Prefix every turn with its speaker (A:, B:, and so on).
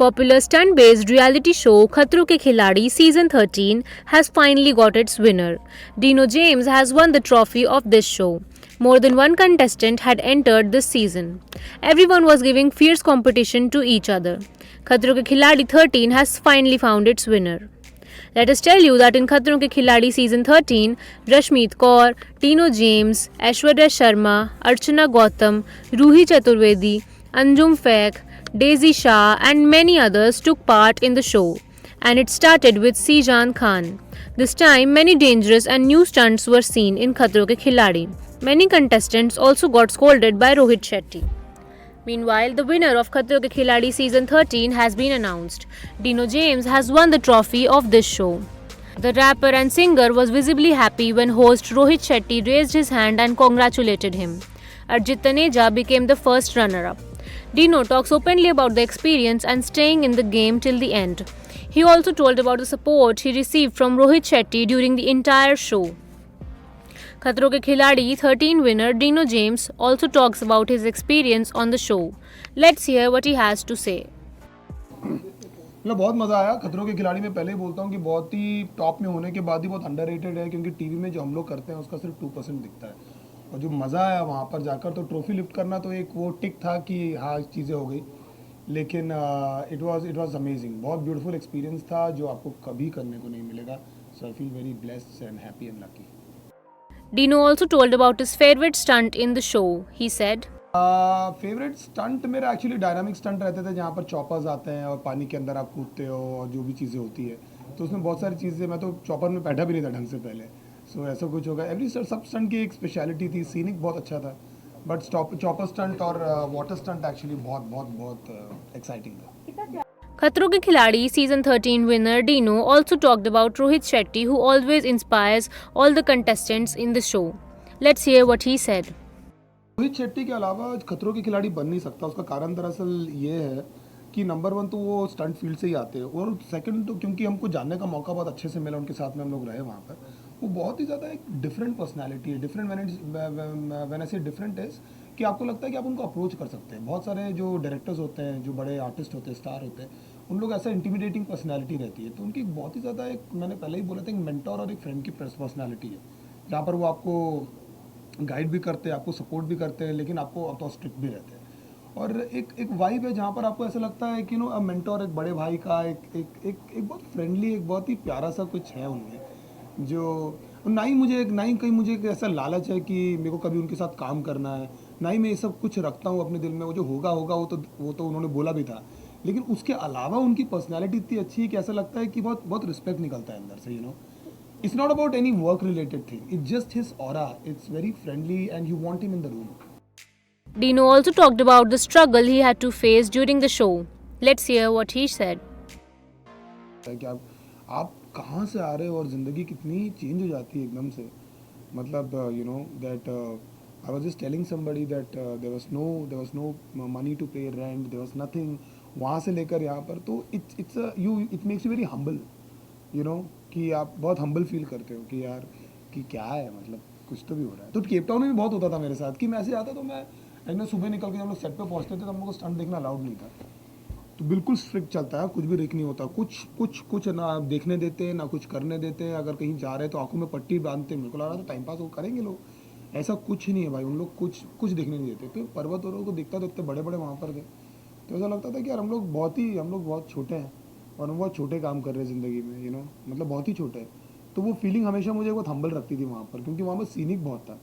A: popular stunt-based reality show Khatron Ke Khiladi Season 13 has finally got its winner. Dino James has won the trophy of this show. More than one contestant had entered this season. Everyone was giving fierce competition to each other. Khatron Ke Khiladi 13 has finally found its winner. Let us tell you that in Khatron Ke Khiladi Season 13, Rashmeet Kaur, Dino James, Aishwarya Sharma, Archana Gautam, Ruhi Chaturvedi, Anjum Fek, Daisy Shah and many others took part in the show. And it started with Sijan Khan. This time, many dangerous and new stunts were seen in Khatron Ke Khiladi. Many contestants also got scolded by Rohit Shetty. Meanwhile, the winner of Khatron Ke Khiladi Season 13 has been announced. Dino James has won the trophy of this show. The rapper and singer was visibly happy when host Rohit Shetty raised his hand and congratulated him. Arjit Taneja became the first runner-up. Dino talks openly about the experience and staying in the game till the end. He also told about the support he received from Rohit Shetty during the entire show. Khatron Ke Khiladi 13 winner Dino James also talks about his experience on the show. Let's hear what he has to say.
B: मतलब बहुत मज़ा आया खतरों के खिलाड़ी में। पहले ही बोलता हूँ कि बहुत ही टॉप में होने के बाद ही बहुत अंडररेटेड है, क्योंकि टीवी में जो हम लोग करते हैं उसका सिर्फ 2% दिखता है। और जो मज़ा आया वहाँ पर जाकर, तो ट्रॉफी लिफ्ट करना तो एक वो टिक था कि हाँ चीज़ें हो गई, लेकिन इट वाज अमेजिंग। बहुत ब्यूटीफुल एक्सपीरियंस था जो आपको कभी करने को नहीं मिलेगा। So I feel very blessed and happy and lucky.
A: Dino also told about his favorite stunt in the show. He said,
B: favourite stunt मेरा एक्चुअली डायनामिक स्टंट रहते थे, जहाँ पर चॉपर्स आते हैं और पानी के अंदर आप कूदते हो और जो भी चीज़ें होती है, तो उसमें बहुत सारी चीज़ें, मैं तो चॉपर में बैठा भी नहीं था ढंग से पहले। सो ऐसा कुछ होगा। एवरी सब स्टंट की एक स्पेशलिटी थी। सीनिक बहुत अच्छा था, बट चॉपर स्टंट और वाटर स्टंट एक्चुअली बहुत बहुत बहुत एक्साइटिंग था।
A: Khatron Ke Khiladi Season 13 winner Dino also talked about Rohit Shetty, who always inspires all the contestants in the show. Let's hear what he said.
B: Rohit Shetty के अलावा खतरों के खिलाड़ी बन नहीं सकता। उसका कारण दरअसल ये है कि नंबर वन तो वो स्टंट फील्ड से ही आते हैं, और सेकंड तो क्योंकि हमको जानने का मौका बहुत अच्छे से मिला, उनके साथ में हम लोग रहे वहाँ पर। वो बहुत ही ज़्यादा एक डिफरेंट पर्सनैलिटी है। डिफरेंट व्हेन आई से डिफरेंट इज कि आपको लगता है कि आप उनको अप्रोच कर सकते हैं। बहुत सारे जो डायरेक्टर्स होते हैं, जो बड़े आर्टिस्ट होते हैं, स्टार होते हैं, उन लोग ऐसा इंटिमिडेटिंग पर्सनैलिटी रहती है। तो उनकी बहुत ही ज़्यादा एक, मैंने पहले ही बोला था, एक मेंटोर और एक फ्रेंड की पर्सनैलिटी है, जहाँ पर वो आपको गाइड भी करते हैं, आपको सपोर्ट भी करते हैं, लेकिन आपको तो स्ट्रिक्ट भी रहते हैं। और एक वाइब है जहाँ पर आपको ऐसा लगता है कि मेंटोर, एक बड़े भाई का एक बहुत फ्रेंडली, एक बहुत ही प्यारा सा कुछ है उनमें, जो ना ही कहीं मुझे एक ऐसा लालच है कि मेरे को कभी उनके साथ काम करना है, ना ही मैं ये सब कुछ रखता हूँ अपने दिल में। वो जो होगा वो तो उन्होंने बोला भी था, लेकिन उसके अलावा उनकी पर्सनैलिटी इतनी अच्छी है कि ऐसा लगता है कि बहुत बहुत रिस्पेक्ट निकलता है अंदर से। It's not about any work related thing. It's just his aura. It's very friendly and you want him in the room.
A: Dino also talked about the struggle he had to face during the show. Let's hear what he said.
B: कि आप कहाँ से आ रहे हो और ज़िंदगी कितनी change हो जाती है एकदम से। मतलब that I was just telling somebody that there was no money to pay rent, there was nothing। वहाँ से लेकर यहाँ पर, तो it makes you very humble, कि आप बहुत हम्बल फील करते हो कि यार कि क्या है, मतलब कुछ तो भी हो रहा है। तो केप टाउन में भी बहुत होता था मेरे साथ कि मैं ऐसे आता, तो मैं एकदम सुबह निकल के, जब हम लोग सेट पे पहुंचते थे तो हम लोग को स्टंट देखना अलाउड नहीं था। तो बिल्कुल स्ट्रिक्ट चलता है, कुछ भी रिक नहीं होता, कुछ ना देखने देते, ना कुछ करने देते। अगर कहीं जा रहे तो आंखों में पट्टी बांधते। मेरे को लग रहा था टाइम पास वो करेंगे लोग, ऐसा कुछ नहीं है भाई। उन लोग कुछ देखने नहीं देते। तो पर्वत और को देखते बड़े बड़े वहाँ पर थे, तो ऐसा लगता था कि यार हम लोग बहुत छोटे हैं और हम बहुत छोटे काम कर रहे हैं ज़िंदगी में, मतलब बहुत ही छोटे। तो वो फीलिंग हमेशा मुझे बहुत हम्बल रखती थी वहाँ पर, क्योंकि वहाँ पर सीनिक बहुत था।